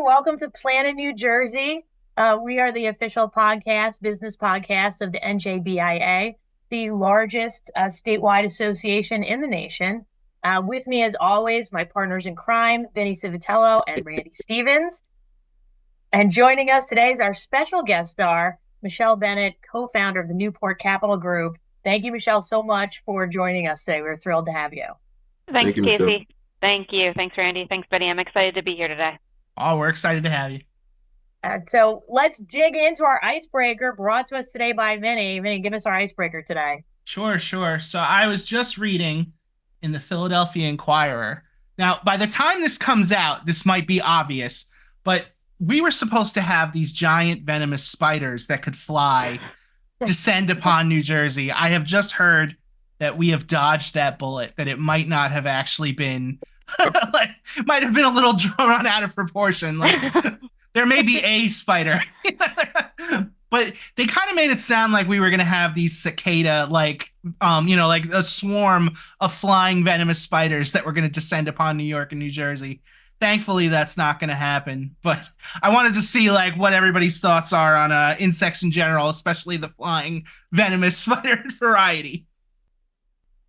Welcome to Planet New Jersey. We are the official business podcast of the NJBIA, the largest statewide association in the nation. With me, as always, my partners in crime, Vinnie Civitillo and Randy Stephens. And joining us today is our special guest star, Michelle Bennett, co-founder of the Newport Capital Group. Thank you, Michelle, so much for joining us today. We're thrilled to have you. Thanks, Thank you, Casey. Michelle. Thank you. Thanks, Randy. Thanks, Betty. I'm excited to be here today. Oh, we're excited to have you. So let's dig into our icebreaker brought to us today by Vinnie. Vinnie, give us our icebreaker today. Sure. So I was just reading in the Philadelphia Inquirer. Now, by the time this comes out, this might be obvious, but we were supposed to have these giant venomous spiders that could fly descend upon New Jersey. I have just heard that we have dodged that bullet, that it might not have actually been, might have been a little drawn out of proportion. There may be a spider, but they kind of made it sound like we were going to have these cicada, like a swarm of flying venomous spiders that were going to descend upon New York and New Jersey. Thankfully, that's not going to happen. But I wanted to see what everybody's thoughts are on insects in general, especially the flying venomous spider variety.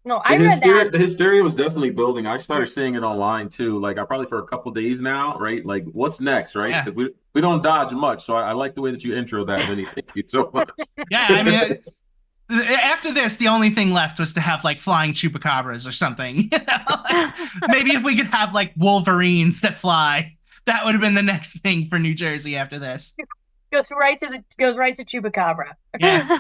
No, I read that. The hysteria was definitely building. I started seeing it online too. I probably for a couple days now, right? What's next, right? Yeah. We don't dodge much, so I like the way that you intro that, Vinny. Thank you so much. Yeah, I mean, after this, the only thing left was to have flying chupacabras or something. Maybe if we could have Wolverines that fly, that would have been the next thing for New Jersey after this. Goes right to chupacabra. Yeah.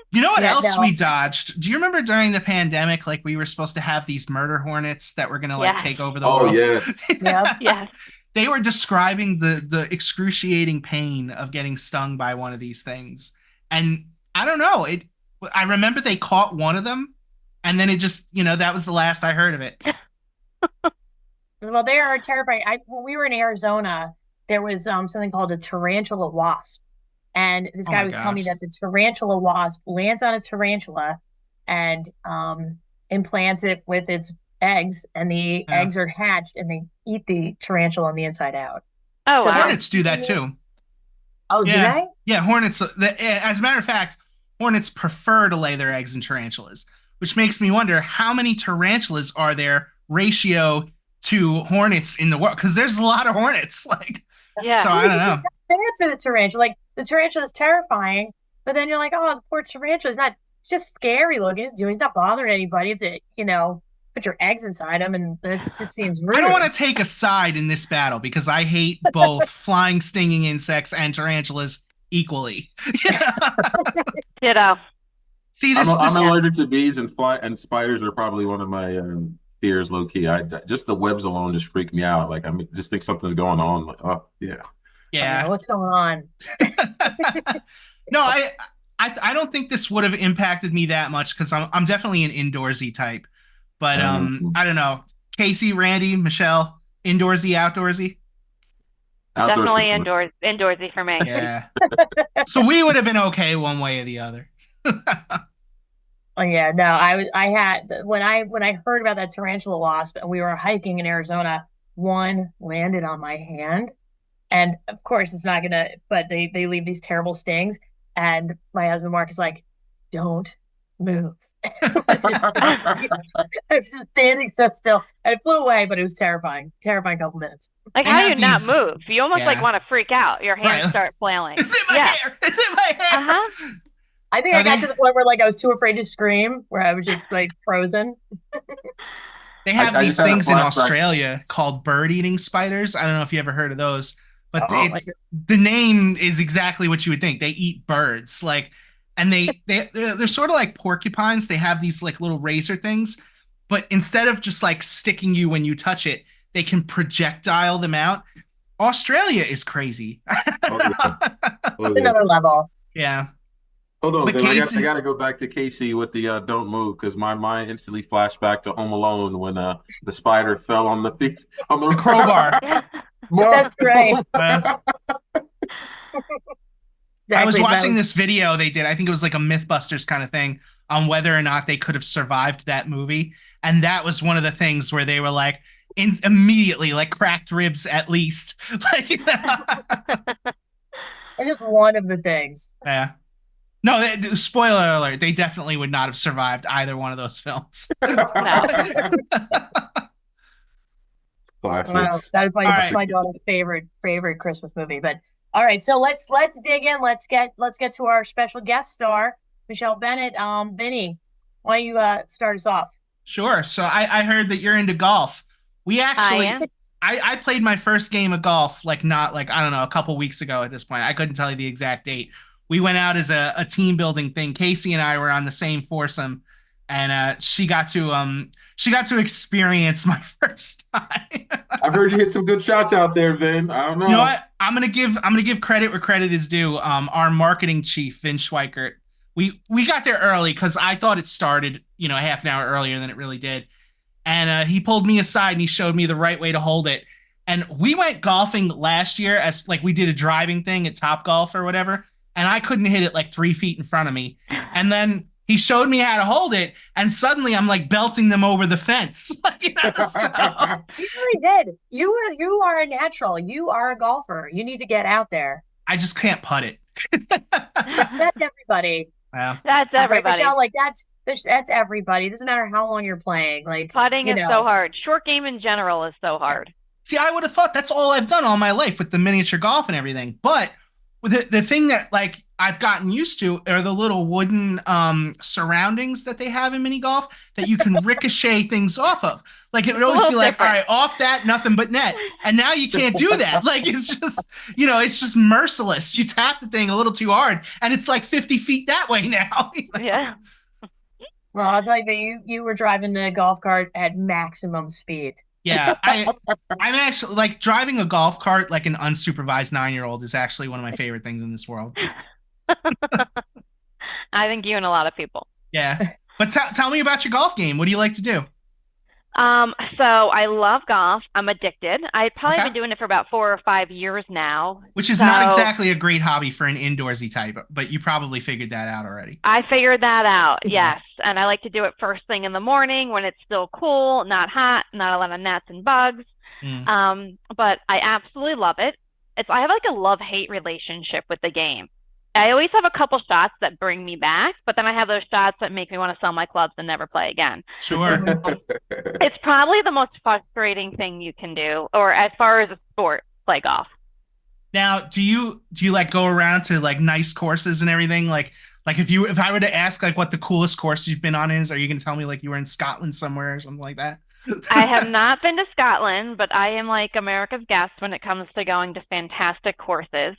You know what else we dodged? Do you remember during the pandemic, we were supposed to have these murder hornets that were going to take over the world? Oh, yeah. Yeah. They were describing the excruciating pain of getting stung by one of these things. And I don't know. I remember they caught one of them, and then it just, that was the last I heard of it. Well, they are terrifying. When we were in Arizona, there was something called a tarantula wasp. And this guy was telling me that the tarantula wasp lands on a tarantula and implants it with its eggs, and the eggs are hatched, and they eat the tarantula on the inside out. Oh, so wow. Hornets do that too. Oh, do they? Yeah, hornets. As a matter of fact, hornets prefer to lay their eggs in tarantulas, which makes me wonder how many tarantulas are there ratio to hornets in the world? Because there's a lot of hornets. Yeah. So I don't know. Bad for the tarantula. The tarantula is terrifying, but then you're like, oh, the poor tarantula it's just scary looking. He's not bothering anybody. If put your eggs inside him, and that just seems rude. I don't want to take a side in this battle because I hate both flying, stinging insects and tarantulas equally. Ditto. See, I'm allergic to bees, and spiders are probably one of my fears, low key. Just the webs alone just freak me out. I just think something's going on. Oh, yeah. Yeah. What's going on? No, I don't think this would have impacted me that much because I'm definitely an indoorsy type. But I don't know. Casey, Randy, Michelle, indoorsy, outdoorsy? Definitely indoorsy for me. Yeah. So we would have been okay one way or the other. Oh yeah, no, I had when I heard about that tarantula wasp and we were hiking in Arizona, one landed on my hand. And of course it's not gonna, but they leave these terrible stings. And my husband Mark is like, don't move. I was just standing so still. And it flew away, but it was terrifying. Terrifying couple minutes. How do you not move? You almost want to freak out. Your hands start flailing. It's in my hair. It's in my hair. Uh-huh. I think I got to the point where I was too afraid to scream, where I was just frozen. They have these things in Australia called bird-eating spiders. I don't know if you ever heard of those. But the name is exactly what you would think. They eat birds, and they're sort of like porcupines. They have these little razor things, but instead of just sticking you when you touch it, they can projectile them out. Australia is crazy. It's another level. Yeah. Hold on, I got to go back to Casey with the don't move, because my mind instantly flashed back to Home Alone when the spider fell on the crowbar. That's great. I was watching this video they did. I think it was a Mythbusters kind of thing on whether or not they could have survived that movie. And that was one of the things where they were like, immediately, like cracked ribs at least. Like, It's just one of the things. yeah. No, spoiler alert, they definitely would not have survived either one of those films. Classics. Wow, that's my daughter's favorite Christmas movie. But all right, so let's dig in. Let's get to our special guest star, Michelle Bennett. Vinny, why don't you start us off? Sure. So I heard that you're into golf. We actually I played my first game of golf I don't know, a couple weeks ago at this point. I couldn't tell you the exact date. We went out as a team building thing. Casey and I were on the same foursome, and she got to experience my first time. I've heard you hit some good shots out there, Vin. I don't know. You know what? I'm gonna give credit where credit is due. Our marketing chief, Vin Schweikert, we got there early because I thought it started, half an hour earlier than it really did. And he pulled me aside and he showed me the right way to hold it. And we went golfing last year as we did a driving thing at Top Golf or whatever. And I couldn't hit it 3 feet in front of me. And then he showed me how to hold it. And suddenly I'm belting them over the fence. So. You really did. You are a natural. You are a golfer. You need to get out there. I just can't putt it. That's everybody. Yeah. That's everybody. Michelle, that's everybody. It doesn't matter how long you're playing. Putting is so hard. Short game in general is so hard. See, I would have thought that's all I've done all my life with the miniature golf and everything. But the thing that I've gotten used to are the little wooden surroundings that they have in mini golf that you can ricochet things off of. It would always be all right, off that, nothing but net. And now you can't do that. It's just, it's just merciless. You tap the thing a little too hard and it's 50 feet that way now. Yeah. Well, I'll tell you that you were driving the golf cart at maximum speed. Yeah, I'm actually driving a golf cart like an unsupervised 9-year-old is actually one of my favorite things in this world. I think you and a lot of people. Yeah, but tell me about your golf game. What do you like to do? So I love golf. I'm addicted. I've probably been doing it for about 4 or 5 years now. Which is not exactly a great hobby for an indoorsy type, but you probably figured that out already. I figured that out, yes. And I like to do it first thing in the morning when it's still cool, not hot, not a lot of gnats and bugs. But I absolutely love it. I have a love-hate relationship with the game. I always have a couple shots that bring me back, but then I have those shots that make me want to sell my clubs and never play again. Sure. It's probably the most frustrating thing you can do, or as far as a sport, play golf. Now, do you go around to nice courses and everything? If I were to ask what the coolest course you've been on is, are you going to tell me you were in Scotland somewhere or something like that? I have not been to Scotland, but I am America's guest when it comes to going to fantastic courses.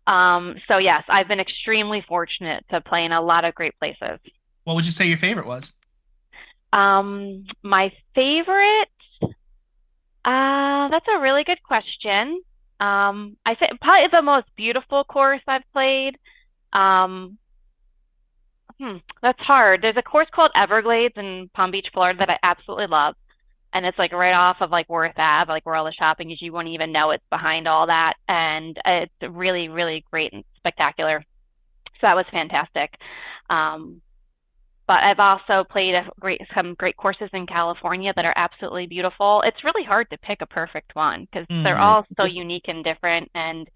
So yes, I've been extremely fortunate to play in a lot of great places. What would you say your favorite was? My favorite, that's a really good question. I think probably the most beautiful course I've played. That's hard. There's a course called Everglades in Palm Beach, Florida that I absolutely love. And it's right off of Worth Ave, where all the shopping is. You won't even know it's behind all that. And it's really, really great and spectacular. So that was fantastic. But I've also played some great courses in California that are absolutely beautiful. It's really hard to pick a perfect one because they're all so unique and different. And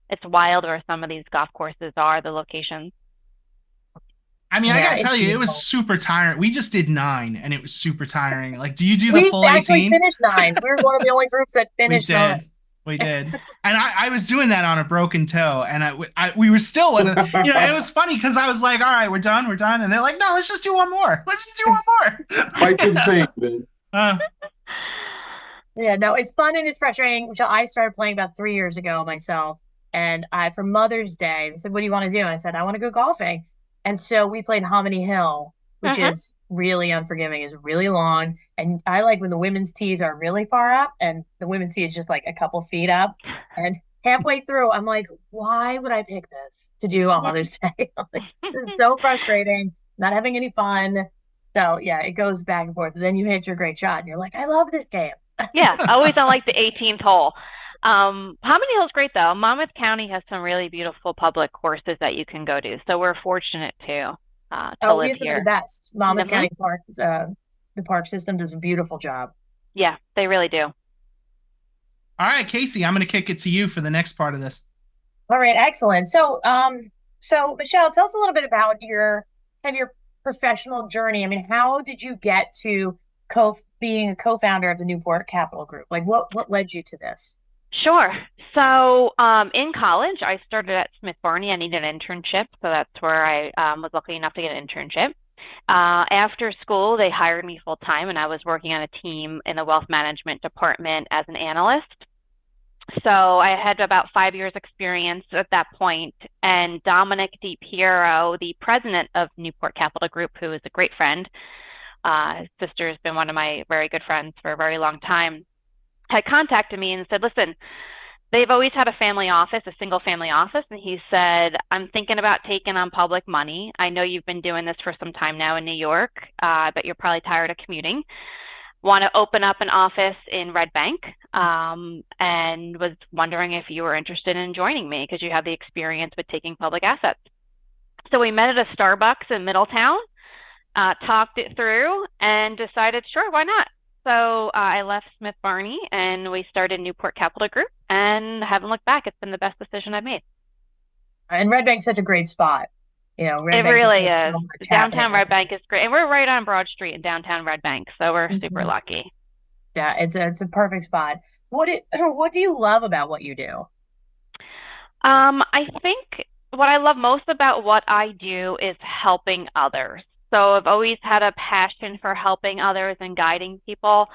it's wild where some of these golf courses are, the locations. I mean, I gotta tell you, it was super tiring. We just did 9, and it was super tiring. Do you do the full 18? We actually finished 9. We were one of the only groups that finished 9. We did. And I was doing that on a broken toe, and we were still in a, it was funny because I was all right, we're done. And they're like, no, let's just do one more. Fight to the pain, man. Yeah, no, it's fun and it's frustrating. I started playing about 3 years ago myself, and for Mother's Day, they said, what do you want to do? And I said, I want to go golfing. And so we played Hominy Hill, which is really unforgiving, is really long. And I like when the women's tees are really far up and the women's tee is just a couple feet up. And halfway through, I'm like, why would I pick this to do on Mother's Day? This is so frustrating, not having any fun. So yeah, it goes back and forth. Then you hit your great shot and you're like, I love this game. Yeah, always on the 18th hole. Hominy Hill's great though. Monmouth County has some really beautiful public courses that you can go to. So we're fortunate to live here. The best. Monmouth County Park, the park system does a beautiful job. Yeah, they really do. All right, Casey, I'm going to kick it to you for the next part of this. All right, excellent. So Michelle, tell us a little bit about your professional journey. I mean, how did you get to being a co-founder of the Newport Capital Group? Like, what led you to this? Sure. So in college, I started at Smith Barney. I needed an internship, so that's where I was lucky enough to get an internship. After school, they hired me full time, and I was working on a team in the wealth management department as an analyst. So I had about 5 years experience at that point, and Dominic DiPiero, the president of Newport Capital Group, who is a great friend, his sister has been one of my very good friends for a very long time, had contacted me and said, listen, they've always had a family office, a single family office. And he said, I'm thinking about taking on public money. I know you've been doing this for some time now in New York, but you're probably tired of commuting. Want to open up an office in Red Bank, and was wondering if you were interested in joining me because you have the experience with taking public assets. So we met at a Starbucks in Middletown, talked it through, and decided, sure, why not? So I left Smith Barney and we started Newport Capital Group, and haven't looked back. It's been the best decision I've made. And Red Bank's such a great spot. Red It Bank really has is. so much Downtown happening. Red Bank is great, and we're right on Broad Street in downtown Red Bank, so we're super lucky. Yeah, it's a perfect spot. What do you love about what you do? I think what I love most about what I do is helping others. So I've always had a passion for helping others and guiding people.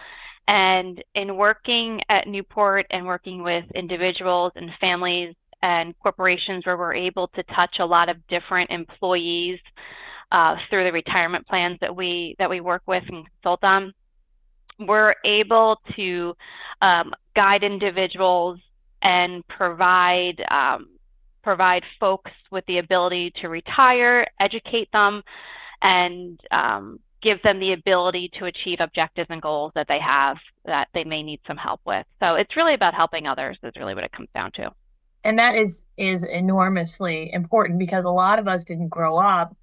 And in working at Newport and working with individuals and families and corporations where we're able to touch a lot of different employees through the retirement plans that we work with and consult on, we're able to guide individuals and provide folks with the ability to retire, educate them, and give them the ability to achieve objectives and goals that they have that they may need some help with. So it's really about helping others is really what it comes down to. And that is enormously important because a lot of us didn't grow up,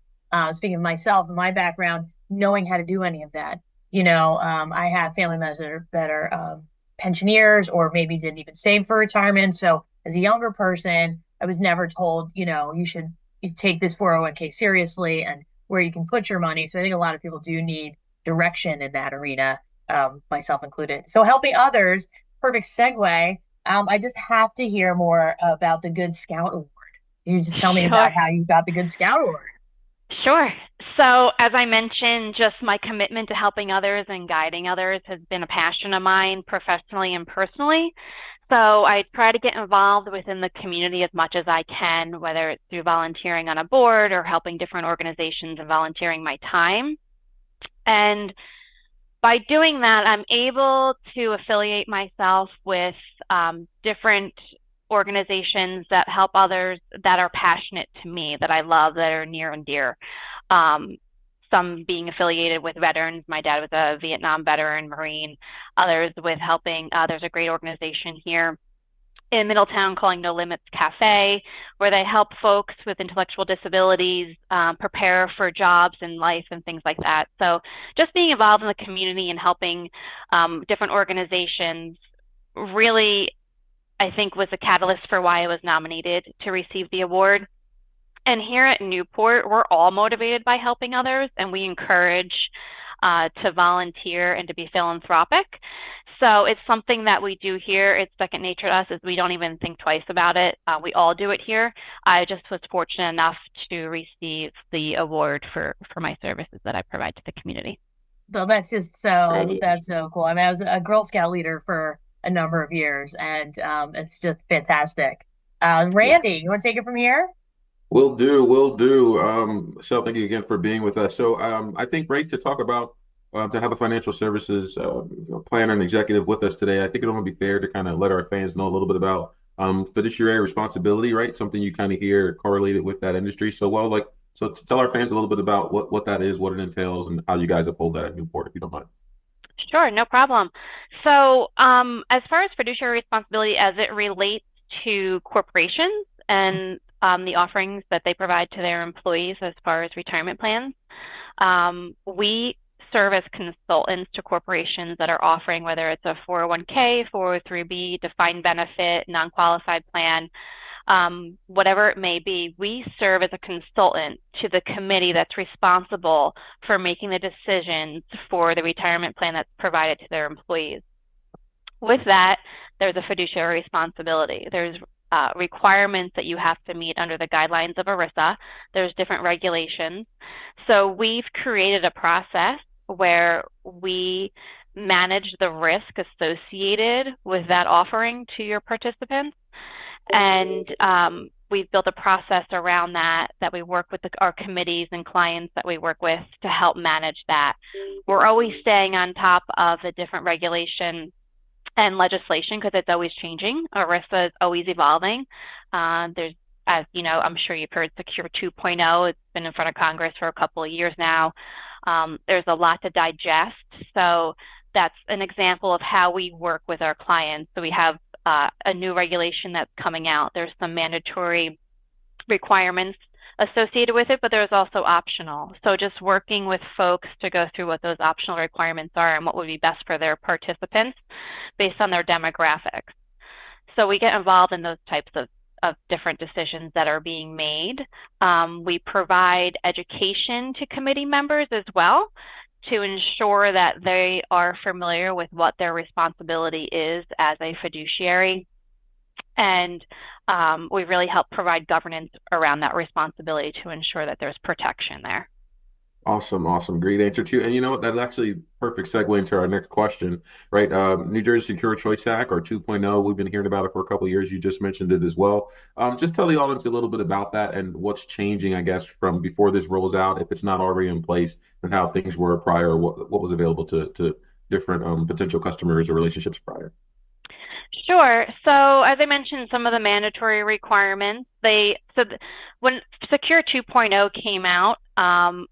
speaking of myself and my background, knowing how to do any of that. I have family members that are pensioners or maybe didn't even save for retirement. So as a younger person, I was never told, you take this 401k seriously and where you can put your money. So I think a lot of people do need direction in that arena, myself included. So helping others, perfect segue. I just have to hear more about the Good Scout Award. You just tell me about how you got the Good Scout Award. Sure. So as I mentioned, just my commitment to helping others and guiding others has been a passion of mine professionally and personally. So I try to get involved within the community as much as I can, whether it's through volunteering on a board or helping different organizations and volunteering my time. And by doing that, I'm able to affiliate myself with different organizations that help others that are passionate to me, that I love, that are near and dear. Some being affiliated with veterans. My dad was a Vietnam veteran, Marine. Others with helping, there's a great organization here in Middletown called No Limits Cafe, where they help folks with intellectual disabilities prepare for jobs in life and things like that. So just being involved in the community and helping different organizations really, I think, was a catalyst for why I was nominated to receive the award. And here at Newport, we're all motivated by helping others, and we encourage to volunteer and to be philanthropic. So it's something that we do here. It's second nature to us, is we don't even think twice about it. We all do it here. I just was fortunate enough to receive the award for my services that I provide to the community. So that's so cool. I mean, I was a Girl Scout leader for a number of years, and it's just fantastic. Randy, you want to take it from here? Will do. So thank you again for being with us. So I think great to talk about to have a financial services planner and executive with us today. I think it would be fair to kind of let our fans know a little bit about fiduciary responsibility, right? Something you kind of hear correlated with that industry. So tell our fans a little bit about what that is, what it entails, and how you guys uphold that at Newport, if you don't mind. Sure, no problem. So as far as fiduciary responsibility as it relates to corporations and the offerings that they provide to their employees as far as retirement plans, we serve as consultants to corporations that are offering, whether it's a 401k, 403b, defined benefit, non-qualified plan, whatever it may be. We serve as a consultant to the committee that's responsible for making the decisions for the retirement plan that's provided to their employees. With that, there's a fiduciary responsibility. There's requirements that you have to meet under the guidelines of ERISA. There's different regulations. So we've created a process where we manage the risk associated with that offering to your participants. And we've built a process around that we work with our committees and clients that we work with to help manage that. We're always staying on top of the different regulations and legislation because it's always changing. ERISA is always evolving. There's, as you know, I'm sure you've heard Secure 2.0. It's been in front of Congress for a couple of years now. There's a lot to digest. So that's an example of how we work with our clients. So we have a new regulation that's coming out. There's some mandatory requirements associated with it, but there's also optional. So just working with folks to go through what those optional requirements are and what would be best for their participants based on their demographics. So we get involved in those types of different decisions that are being made. We provide education to committee members as well to ensure that they are familiar with what their responsibility is as a fiduciary. And we really help provide governance around that responsibility to ensure that there's protection there. Awesome. Great answer too. And you know what? That's actually perfect segue into our next question, right? New Jersey Secure Choice Act, or 2.0. We've been hearing about it for a couple of years. You just mentioned it as well. Just tell the audience a little bit about that and what's changing, I guess, from before this rolls out, if it's not already in place, and how things were prior, what was available to different potential customers or relationships prior. Sure. So as I mentioned, some of the mandatory requirements, when Secure 2.0 came out,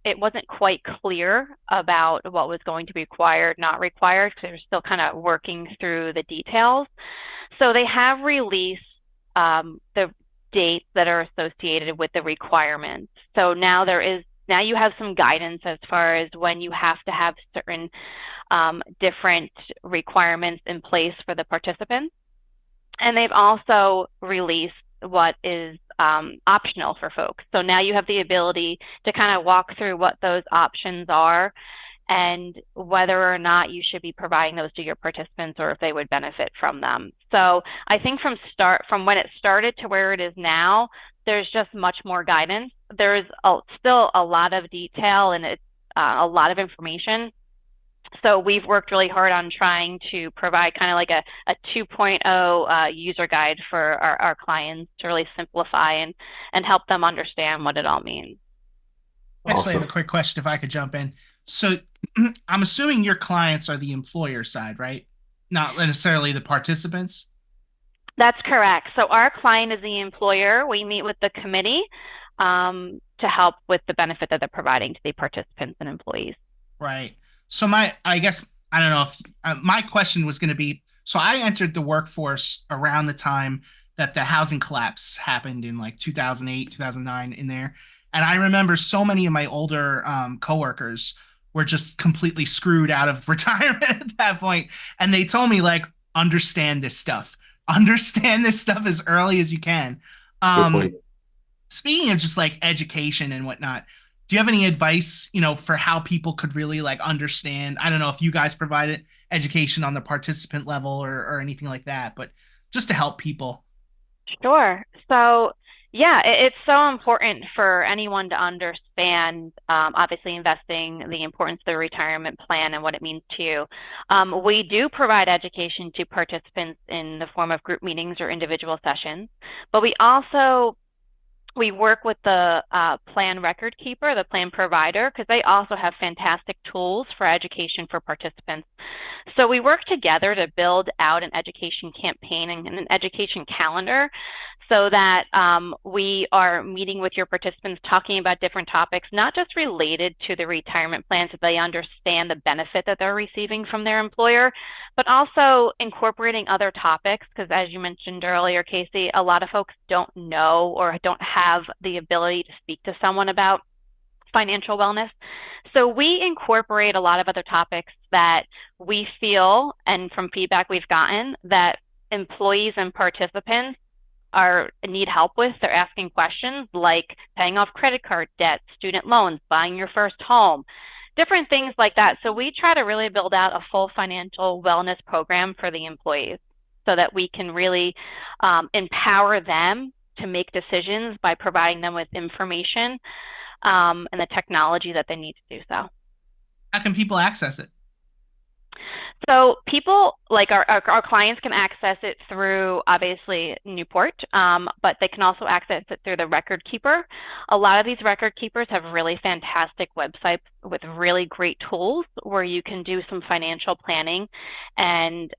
it wasn't quite clear about what was going to be required, not required, because they're still kind of working through the details. So they have released the dates that are associated with the requirements. So now you have some guidance as far as when you have to have certain different requirements in place for the participants. And they've also released what is optional for folks. So now you have the ability to kind of walk through what those options are and whether or not you should be providing those to your participants or if they would benefit from them. So I think from when it started to where it is now, there's just much more guidance. There's still a lot of detail and it's a lot of information. So we've worked really hard on trying to provide kind of like a 2.0 user guide for our clients to really simplify and help them understand what it all means. Actually, I have a quick question if I could jump in. So I'm assuming your clients are the employer side, right? Not necessarily the participants? That's correct. So our client is the employer. We meet with the committee to help with the benefit that they're providing to the participants and employees. Right. So I don't know if my question was going to be, so I entered the workforce around the time that the housing collapse happened in like 2008, 2009 in there. And I remember so many of my older coworkers were just completely screwed out of retirement at that point. And they told me, like, understand this stuff as early as you can. Speaking of just like education and whatnot, do you have any advice, for how people could really like understand? I don't know if you guys provided education on the participant level or anything like that, but just to help people. Sure. So yeah, it's so important for anyone to understand, obviously investing, the importance of the retirement plan and what it means to you. We do provide education to participants in the form of group meetings or individual sessions, but we work with the plan record keeper, the plan provider, because they also have fantastic tools for education for participants. So we work together to build out an education campaign and an education calendar so that we are meeting with your participants, talking about different topics, not just related to the retirement plan so they understand the benefit that they're receiving from their employer, but also incorporating other topics, because as you mentioned earlier, Casey, a lot of folks don't know or don't have the ability to speak to someone about financial wellness. So we incorporate a lot of other topics that we feel, and from feedback we've gotten, that employees and participants need help with. They're asking questions like paying off credit card debt, student loans, buying your first home, different things like that. So we try to really build out a full financial wellness program for the employees so that we can really empower them to make decisions by providing them with information and the technology that they need to do so. How can people access it? So people, like our clients, can access it through, obviously, Newport, but they can also access it through the record keeper. A lot of these record keepers have really fantastic websites with really great tools where you can do some financial planning. And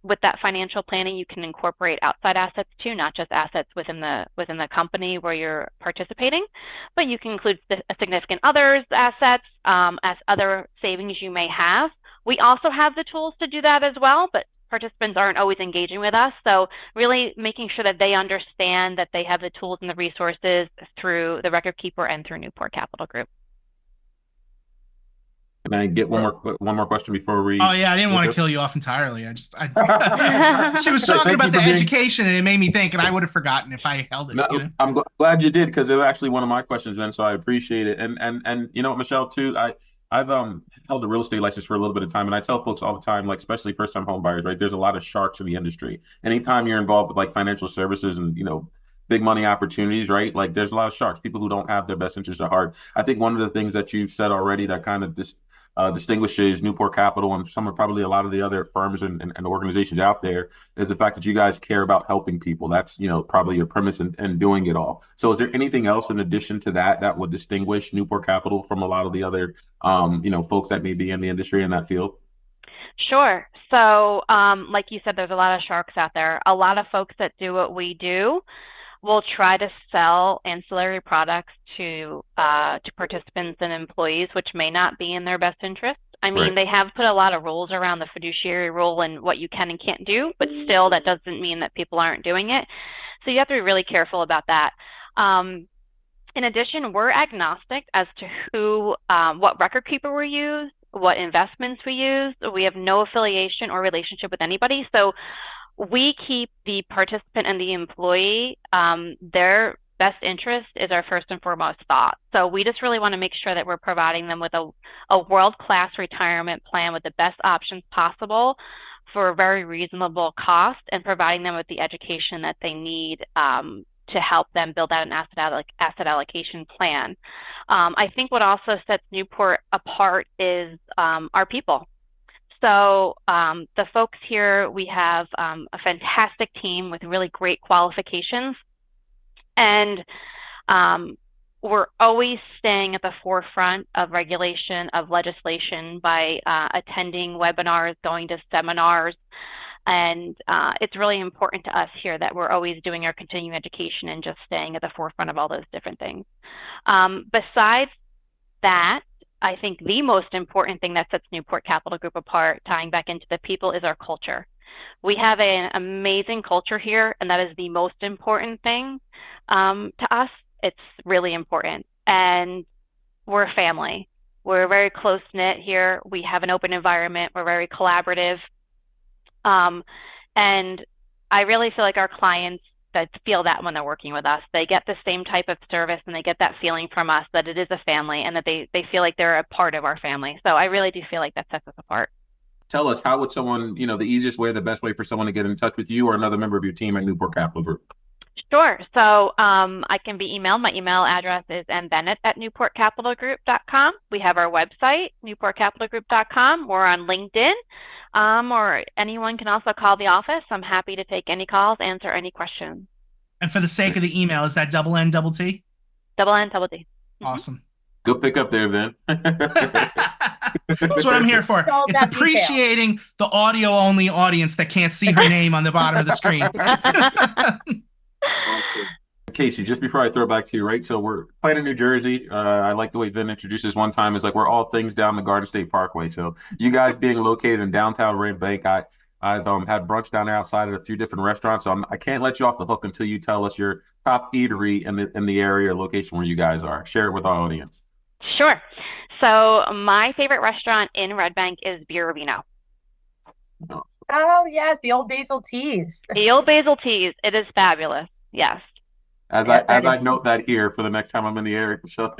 with that financial planning, you can incorporate outside assets too, not just assets within the company where you're participating, but you can include significant others assets, as other savings you may have. We also have the tools to do that as well, but participants aren't always engaging with us. So really making sure that they understand that they have the tools and the resources through the record keeper and through Newport Capital Group. Can I get one more question before we? Oh yeah, I didn't want to kill you off entirely. She was talking about the education, and it made me think, and I would have forgotten if I held it. No, you know? I'm glad you did, because it was actually one of my questions, then. So I appreciate it. And you know what, Michelle, too. I've held a real estate license for a little bit of time, and I tell folks all the time, like especially first-time home buyers, right? There's a lot of sharks in the industry. Anytime you're involved with like financial services and big money opportunities, right? Like there's a lot of sharks, people who don't have their best interests at heart. I think one of the things that you've said already that kind of distinguishes Newport Capital and probably a lot of the other firms and organizations out there is the fact that you guys care about helping people. That's probably your premise in doing it all. So is there anything else in addition to that would distinguish Newport Capital from a lot of the other folks that may be in the industry in that field? Sure. So like you said, there's a lot of sharks out there. A lot of folks that do what we do will try to sell ancillary products to participants and employees, which may not be in their best interest. I mean, They have put a lot of rules around the fiduciary rule and what you can and can't do, but still that doesn't mean that people aren't doing it. So you have to be really careful about that. In addition, we're agnostic as to what record keeper we use, what investments we use. We have no affiliation or relationship with anybody. So we keep the participant and the employee, their best interest is our first and foremost thought. So we just really want to make sure that we're providing them with a world-class retirement plan with the best options possible for a very reasonable cost, and providing them with the education that they need to help them build out an asset allocation plan. I think what also sets Newport apart is our people. So the folks here, we have a fantastic team with really great qualifications, and we're always staying at the forefront of regulation, of legislation by attending webinars, going to seminars, and it's really important to us here that we're always doing our continuing education and just staying at the forefront of all those different things. Besides that, I think the most important thing that sets Newport Capital Group apart, tying back into the people, is our culture. We have an amazing culture here, and that is the most important thing to us. It's really important. And we're a family. We're very close-knit here. We have an open environment. We're very collaborative. And I really feel like our clients that feel that when they're working with us, they get the same type of service, and they get that feeling from us that it is a family, and that they feel like they're a part of our family. So I really do feel like that sets us apart. Tell us, how would someone, the easiest way, the best way for someone to get in touch with you or another member of your team at Newport Capital Group? Sure. So I can be emailed. My email address is mbennett@newportcapitalgroup.com. We have our website, newportcapitalgroup.com. We're on LinkedIn, or anyone can also call the office. I'm happy to take any calls, answer any questions. And for the sake of the email, is that double N, double T? Double N, double T. Awesome. Good pick up there, Vin. That's what I'm here for. It's appreciating the audio-only audience that can't see her name on the bottom of the screen. Casey, just before I throw it back to you, right? So we're playing in New Jersey. I like the way Vin introduced this one time. It's like we're all things down the Garden State Parkway. So you guys being located in downtown Red Bank, I've had brunch down there outside at a few different restaurants. So I can't let you off the hook until you tell us your top eatery in the area or location where you guys are. Share it with our audience. Sure. So my favorite restaurant in Red Bank is Beer Vino. Oh yes, the old Basil Teas. The Old Basil Teas. It is fabulous. Yes. As Yeah, I note that here for the next time I'm in the area. So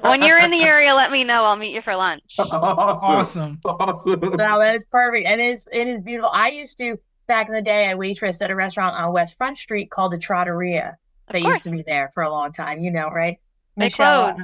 When you're in the area, let me know. I'll meet you for lunch. Awesome. No, that is perfect. And it is beautiful. I used to, back in the day, I waitressed at a restaurant on West Front Street called the Trattoria. That course. used to be there for a long time, right? They Michelle,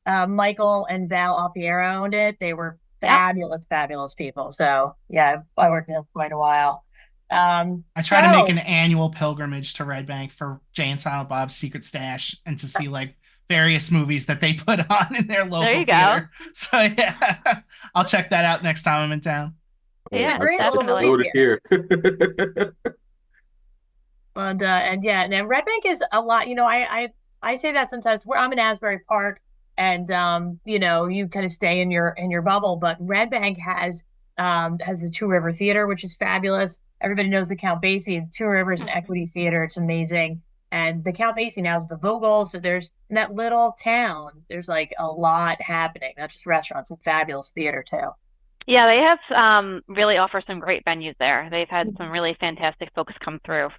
closed. Michael and Val Alpiero owned it. They were fabulous, fabulous people. So yeah, I worked there for quite a while. I try to make an annual pilgrimage to Red Bank for Jay and Silent Bob's Secret Stash and to see like various movies that they put on in their local theater. So yeah, I'll check that out next time I'm in town. It's Yeah, a great definitely. little Here. and and Red Bank is a lot. I say that sometimes. I'm in Asbury Park, and you kind of stay in your bubble. But Red Bank has the Two River Theater, which is fabulous. Everybody knows the Count Basie. Two Rivers and Equity Theater. It's amazing. And the Count Basie now is the Vogel. So there's in that little town, there's like a lot happening, not just restaurants, and fabulous theater too. Yeah, they have really offer some great venues there. They've had some really fantastic folks come through.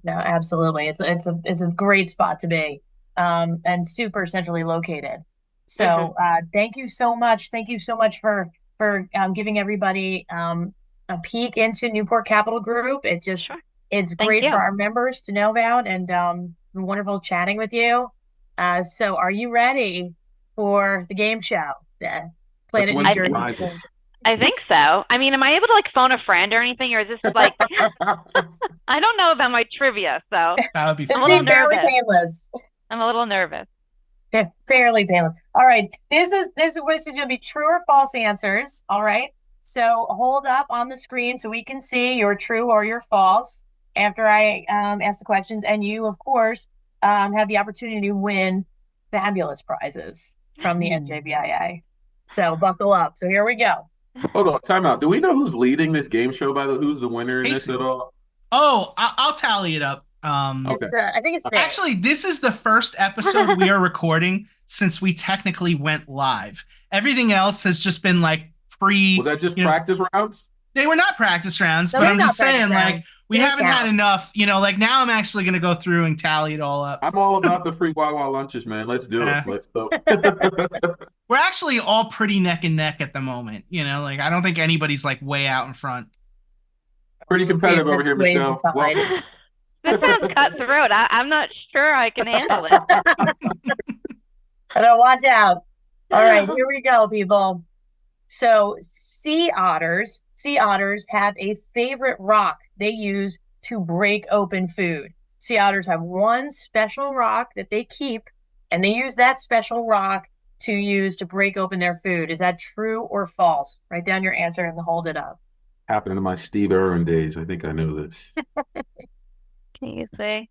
No, absolutely. It's a great spot to be, and super centrally located. So thank you so much. Thank you so much for giving everybody a peek into Newport Capital Group. It's great for our members to know about, and wonderful chatting with you. So are you ready for the game show? Played at New Jersey. I think so. I mean, am I able to like phone a friend or anything, or is this like? I don't know about my trivia, so that would be I'm a little nervous. Painless. I'm a little nervous. Fairly painless. All right, this is going to be true or false answers. All right, so hold up on the screen so we can see your true or your false after I ask the questions, and you, of course, have the opportunity to win fabulous prizes from the NJBIA. So buckle up. So here we go. Hold on, time out. Do we know who's leading this game show? Who's the winner in this at all? Oh, I'll tally it up. Okay. I think it's actually this is the first episode we are recording since we technically went live. Everything else has just been like free. Was that just practice rounds? They were not practice rounds, but I'm just saying, like, we haven't had enough, like now I'm actually going to go through and tally it all up. I'm all about the free Wawa lunches, man. Let's do it. Let's go. We're actually all pretty neck and neck at the moment. Like, I don't think anybody's like way out in front. Pretty competitive over here, Michelle. This sounds cutthroat. I'm not sure I can handle it. Watch out. All right, here we go, people. So sea otters have a favorite rock they use to break open food. Sea otters have one special rock that they keep, and they use that special rock to use to break open their food. Is that true or false? Write down your answer and hold it up. Happened in my Steve Irwin days. I think I know this. Can you say?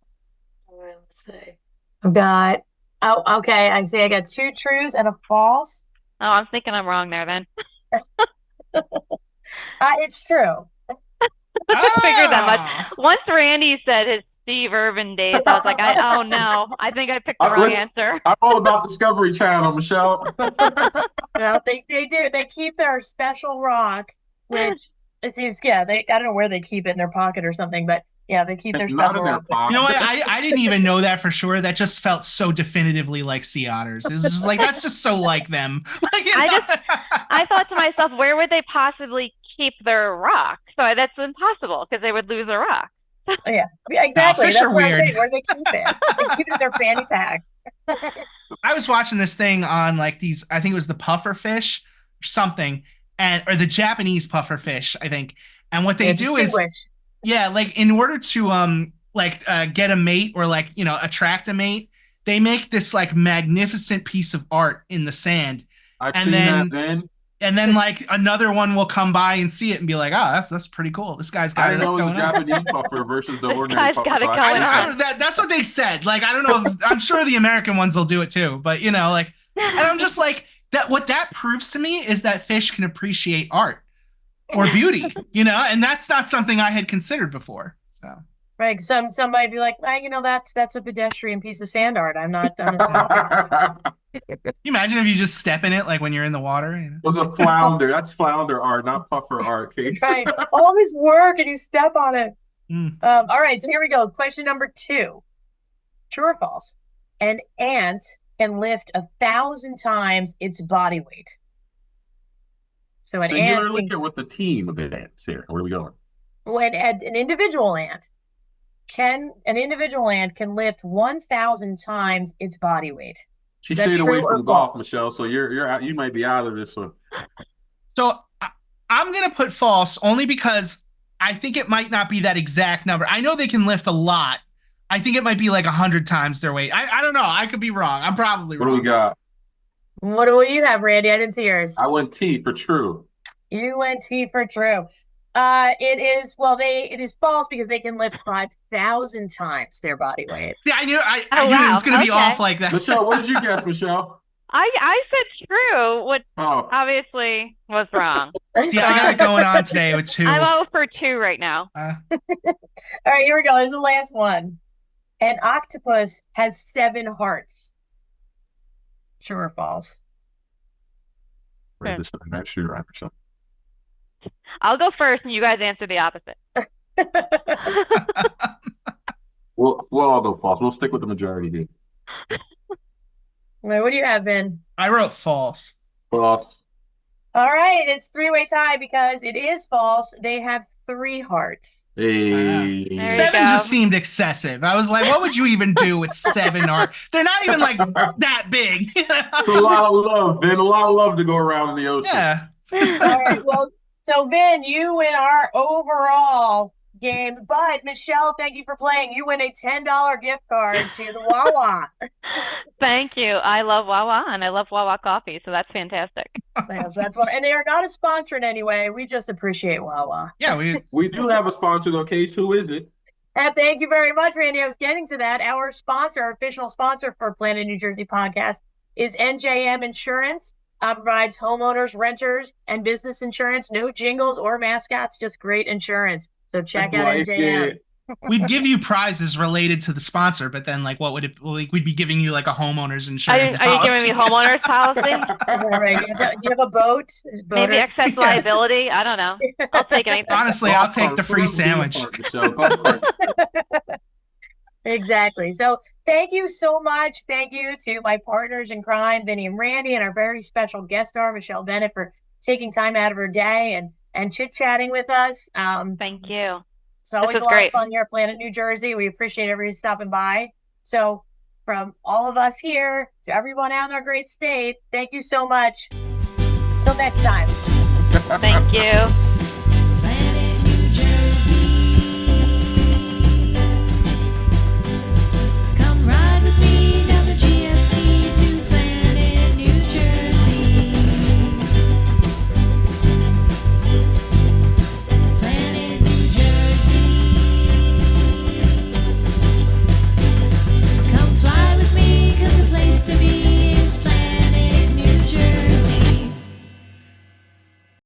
Let's see. Okay. I see I got two trues and a false. Oh, I'm thinking I'm wrong there then. It's true. I figured that much. Once Randy said his Steve Irwin days, I was like, oh no, I think I picked the wrong answer. I'm all about Discovery Channel, Michelle. No, they do. They keep their special rock, which I don't know where they keep it in their pocket or something, but yeah, they keep their special rock. You know what? I didn't even know that for sure. That just felt so definitively like sea otters. It's just like, that's just so like them. I thought to myself, where would they possibly keep their rock? So that's impossible because they would lose a rock. Yeah, exactly. Fish are weird. Where they keep it? They keep it in their fanny pack. I was watching this thing on like these, I think it was the puffer fish or something, or the Japanese puffer fish, I think. And what they do is, like in order to get a mate or attract a mate, they make this like magnificent piece of art in the sand. I've seen that, man. And then like another one will come by and see it and be like, oh, that's pretty cool. This guy's got it. I know the Japanese puffer versus the ordinary puffer. That's what they said. Like, I don't know. I'm sure the American ones will do it too. But and I'm just like, what that proves to me is that fish can appreciate art or beauty, and that's not something I had considered before. So Right. Somebody be like, well, that's a pedestrian piece of sand art. I'm not done. Can you imagine if you just step in it like when you're in the water? It was a flounder. That's flounder art, not puffer art, Case. Right. All this work and you step on it. Mm. All right. So here we go. Question number 2. True or false? An ant can lift 1,000 times its body weight. So an ant Look at with the team of ants here. Where are we going? When an individual ant can lift 1,000 times its body weight. She Is that stayed away true or from golf, false? Michelle. So you're out. You might be out of this one. So I'm gonna put false only because I think it might not be that exact number. I know they can lift a lot. I think it might be like 100 times their weight. I don't know. I could be wrong. I'm probably What wrong. do we got? What do you have, Randy? I didn't see yours. I went T for true. You went T for true. It is false because they can lift 5,000 times their body weight. See, I knew it was going to be off like that. Michelle, what did you guess, Michelle? I said true, which obviously was wrong. See, I got it going on today with 2. I'm 0 for 2 right now. All right, here we go. Here's the last one. An octopus has 7 hearts. True or false? Wait, this is not sure. I'm sure. I'll go first, and you guys answer the opposite. We'll all go false. We'll stick with the majority here. Wait, what do you have, Ben? I wrote false. False. All right, it's 3-way tie because it is false. They have 3 hearts. Hey. 7 just seemed excessive. I was like, what would you even do with 7 hearts? They're not even like that big. It's a lot of love, Ben. A lot of love to go around in the ocean. Yeah. All right, well, so Ben, you win our overall game, but Michelle, thank you for playing. You win a $10 gift card to the Wawa. Thank you. I love Wawa, and I love Wawa coffee, so that's fantastic. Yes, that's what, and they are not a sponsor in any way. We just appreciate Wawa. Yeah, we do have a sponsor though, Case. Who is it? Thank you very much, Randy. I was getting to that. Our sponsor, our official sponsor for Planet New Jersey podcast is NJM Insurance. Provides homeowners, renters, and business insurance. No jingles or mascots, just great insurance. So check out NJM. We'd give you prizes related to the sponsor, but then like, what would it like? We'd be giving you like a homeowner's insurance. Are you giving me homeowner's policy? Right. Do you have a boat? Maybe excess liability? I don't know. I'll take anything. Honestly, I'll take the free sandwich. Exactly. So thank you so much. Thank you to my partners in crime, Vinnie and Randy, and our very special guest star, Michelle Bennett, for taking time out of her day and chit-chatting with us. Thank you. It's always a lot of fun here at Planet New Jersey. We appreciate everybody stopping by. So from all of us here to everyone out in our great state, thank you so much. Till next time. Thank you.